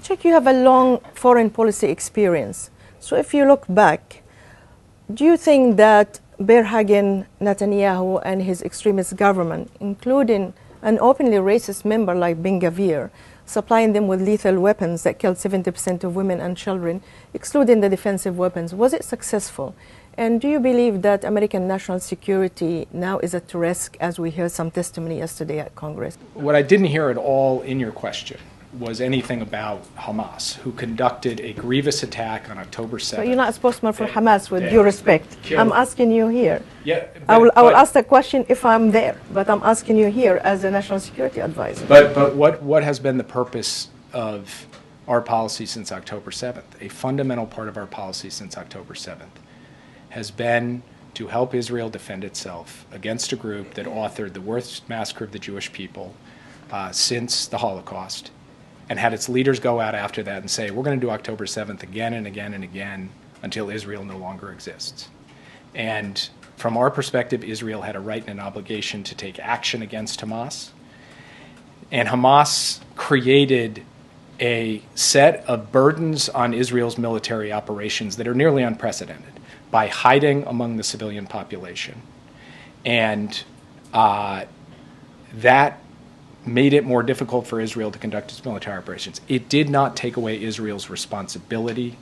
Check, you have a long foreign policy experience. So if you look back, do you think that Berhagen Netanyahu and his extremist government, including an openly racist member like Ben Gvir, supplying them with lethal weapons that killed 70% of women and children, excluding the defensive weapons, was it successful? And do you believe that American national security now is at risk, as we heard some testimony yesterday at Congress? What I didn't hear at all in your question was anything about Hamas, who conducted a grievous attack on October 7th. But you're not a spokesman for Hamas, with due respect. I'm asking you here. Yeah, I will ask the question if I'm there, but I'm asking you here as a national security advisor. But what has been the purpose of our policy since October 7th? A fundamental part of our policy since October 7th has been to help Israel defend itself against a group that authored the worst massacre of the Jewish people since the Holocaust, and had its leaders go out after that and say, we're going to do October 7th again and again and again until Israel no longer exists. And from our perspective, Israel had a right and an obligation to take action against Hamas. And Hamas created a set of burdens on Israel's military operations that are nearly unprecedented by hiding among the civilian population. And that made it more difficult for Israel to conduct its military operations. It did not take away Israel's responsibility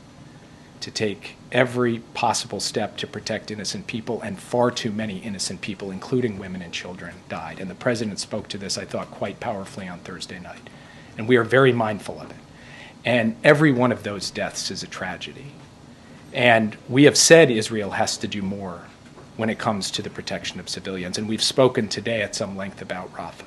to take every possible step to protect innocent people, and far too many innocent people, including women and children, died. And the president spoke to this, I thought, quite powerfully on Thursday night. And we are very mindful of it. And every one of those deaths is a tragedy. And we have said Israel has to do more when it comes to the protection of civilians. And we've spoken today at some length about Rafah.